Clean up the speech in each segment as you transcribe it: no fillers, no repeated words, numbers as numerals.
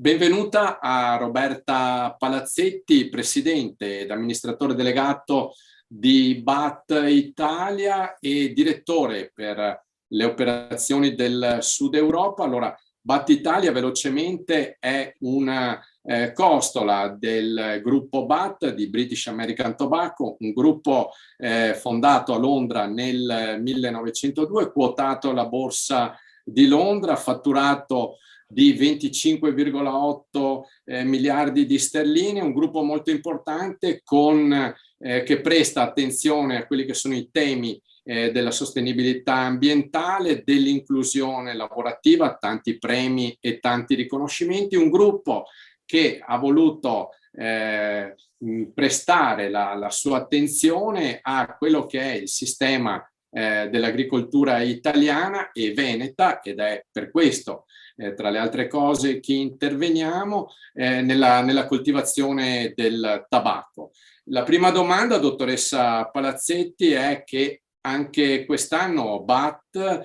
Benvenuta a Roberta Palazzetti, presidente ed amministratore delegato di BAT Italia e direttore per le operazioni del Sud Europa. Allora, BAT Italia velocemente è una costola del gruppo BAT di British American Tobacco, un gruppo fondato a Londra nel 1902, quotato alla borsa di Londra, fatturato di 25,8 miliardi di sterline, un gruppo molto importante che presta attenzione a quelli che sono i temi della sostenibilità ambientale, dell'inclusione lavorativa, tanti premi e tanti riconoscimenti, un gruppo che ha voluto prestare la sua attenzione a quello che è il sistema dell'agricoltura italiana e veneta, ed è per questo tra le altre cose che interveniamo nella coltivazione del tabacco. La prima domanda, dottoressa Palazzetti, è che anche quest'anno BAT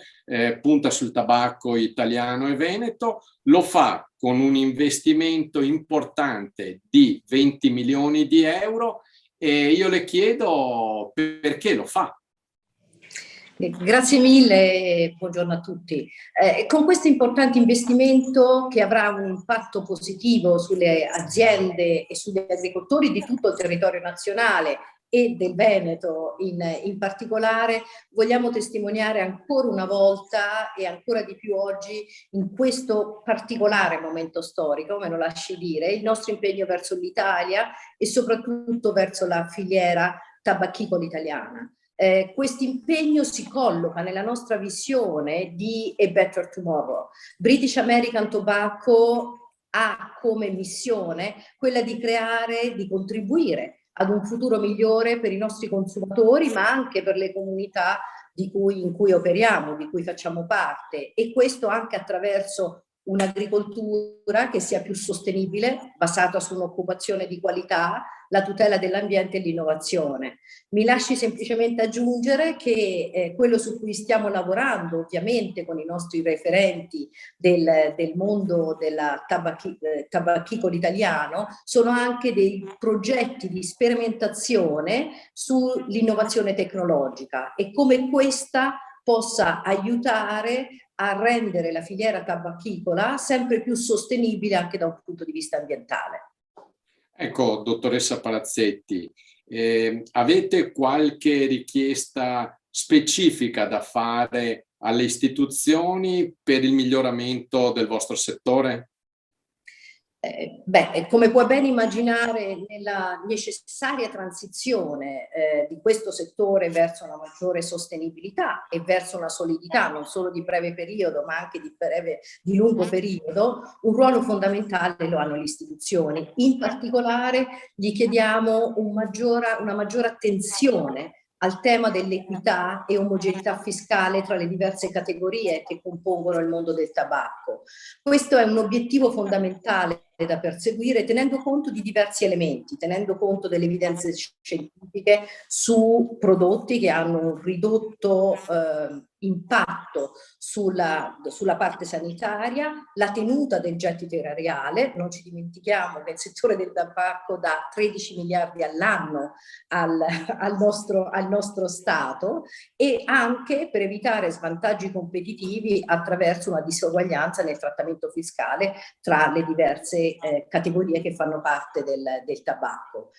punta sul tabacco italiano e veneto, lo fa con un investimento importante di 20 milioni di euro e io le chiedo perché lo fa. Grazie mille e buongiorno a tutti. Con questo importante investimento che avrà un impatto positivo sulle aziende e sugli agricoltori di tutto il territorio nazionale e del Veneto in particolare, vogliamo testimoniare ancora una volta e ancora di più oggi in questo particolare momento storico, me lo lasci dire, il nostro impegno verso l'Italia e soprattutto verso la filiera tabacchicola italiana. Questo impegno si colloca nella nostra visione di A Better Tomorrow. British American Tobacco ha come missione quella di creare, di contribuire ad un futuro migliore per i nostri consumatori, ma anche per le comunità in cui operiamo, di cui facciamo parte, e questo anche attraverso un'agricoltura che sia più sostenibile, basata su un'occupazione di qualità, la tutela dell'ambiente e l'innovazione. Mi lasci semplicemente aggiungere che quello su cui stiamo lavorando, ovviamente con i nostri referenti del mondo della tabacchicolo italiano, sono anche dei progetti di sperimentazione sull'innovazione tecnologica e come questa possa aiutare a rendere la filiera tabacchicola sempre più sostenibile anche da un punto di vista ambientale. Ecco, dottoressa Palazzetti, avete qualche richiesta specifica da fare alle istituzioni per il miglioramento del vostro settore? Come puoi ben immaginare, nella necessaria transizione di questo settore verso una maggiore sostenibilità e verso una solidità non solo di breve periodo ma anche di lungo periodo, un ruolo fondamentale lo hanno le istituzioni. In particolare gli chiediamo una maggiore attenzione al tema dell'equità e omogeneità fiscale tra le diverse categorie che compongono il mondo del tabacco. Questo è un obiettivo fondamentale da perseguire tenendo conto di diversi elementi, tenendo conto delle evidenze scientifiche su prodotti che hanno un ridotto impatto sulla parte sanitaria, la tenuta del gettito erariale. Non ci dimentichiamo che il settore del tabacco dà 13 miliardi all'anno al nostro Stato, e anche per evitare svantaggi competitivi attraverso una disuguaglianza nel trattamento fiscale tra le diverse categorie che fanno parte del tabacco.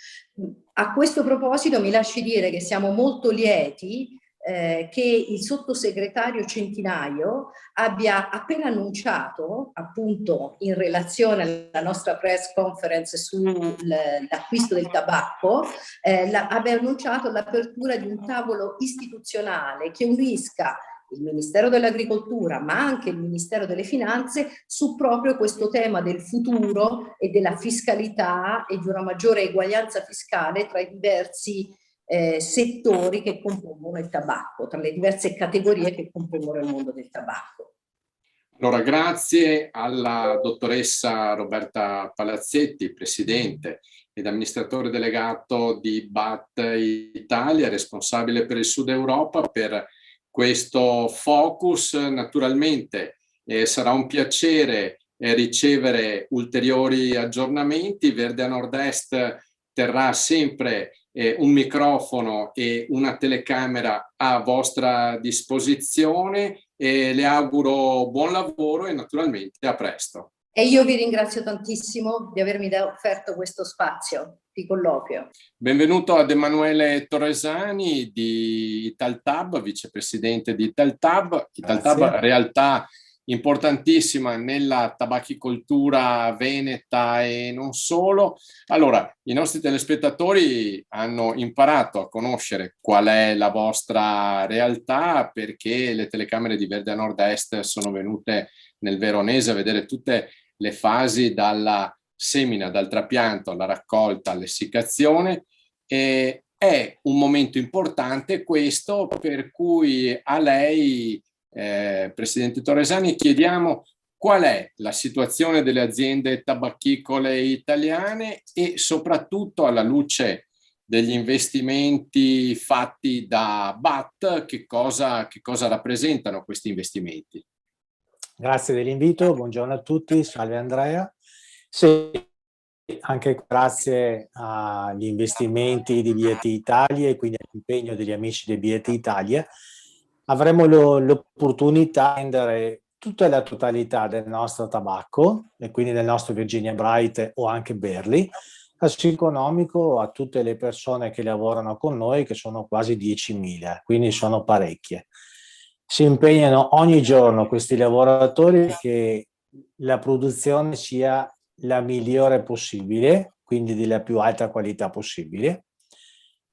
A questo proposito mi lasci dire che siamo molto lieti che il sottosegretario Centinaio abbia appena annunciato, appunto in relazione alla nostra press conference sull'acquisto del tabacco, abbia annunciato l'apertura di un tavolo istituzionale che unisca il Ministero dell'Agricoltura ma anche il Ministero delle Finanze su proprio questo tema del futuro e della fiscalità e di una maggiore eguaglianza fiscale tra i diversi settori che compongono il tabacco, tra le diverse categorie che compongono il mondo del tabacco. Allora, grazie alla dottoressa Roberta Palazzetti, presidente ed amministratore delegato di BAT Italia, responsabile per il Sud Europa, per questo focus. Naturalmente sarà un piacere ricevere ulteriori aggiornamenti. Verde a Nord-Est terrà sempre un microfono e una telecamera a vostra disposizione e le auguro buon lavoro e naturalmente a presto. E io vi ringrazio tantissimo di avermi offerto questo spazio di colloquio. Benvenuto ad Emanuele Torresani di Italtab, vicepresidente di Italtab. Italtab, realtà importantissima nella tabachicoltura veneta e non solo. Allora, i nostri telespettatori hanno imparato a conoscere qual è la vostra realtà, perché le telecamere di Verde a Nord-Est sono venute nel Veronese a vedere tutte le fasi dalla semina, dal trapianto alla raccolta, all'essiccazione. E è un momento importante questo, per cui a lei, Presidente Torresani, chiediamo qual è la situazione delle aziende tabacchicole italiane e soprattutto alla luce degli investimenti fatti da BAT, che cosa rappresentano questi investimenti? Grazie dell'invito, buongiorno a tutti, salve Andrea. Sì, anche grazie agli investimenti di BAT Italia e quindi all'impegno degli amici di BAT Italia, avremo l'opportunità di vendere tutta la totalità del nostro tabacco, e quindi del nostro Virginia Bright o anche Burley, a economico a tutte le persone che lavorano con noi, che sono quasi 10.000, quindi sono parecchie. Si impegnano ogni giorno questi lavoratori che la produzione sia la migliore possibile, quindi della più alta qualità possibile.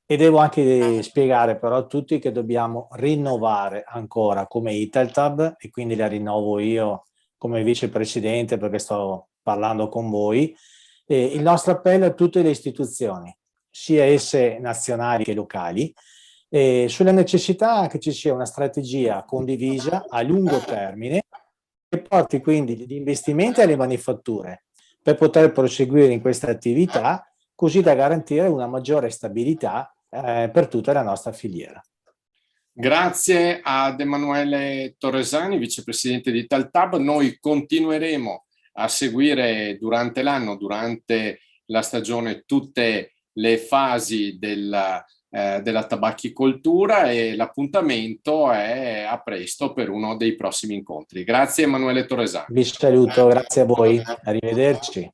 E devo anche spiegare però a tutti che dobbiamo rinnovare ancora come Italtab, e quindi la rinnovo io come vicepresidente perché sto parlando con voi, il nostro appello a tutte le istituzioni, sia esse nazionali che locali, sulla necessità che ci sia una strategia condivisa a lungo termine che porti quindi gli investimenti alle manifatture per poter proseguire in questa attività, così da garantire una maggiore stabilità per tutta la nostra filiera. Grazie ad Emanuele Torresani, vicepresidente di Italtab. Noi continueremo a seguire durante l'anno, durante la stagione, tutte le fasi della tabacchicoltura, e l'appuntamento è a presto per uno dei prossimi incontri. Grazie Emanuele Torresani. Vi saluto, grazie a voi, arrivederci.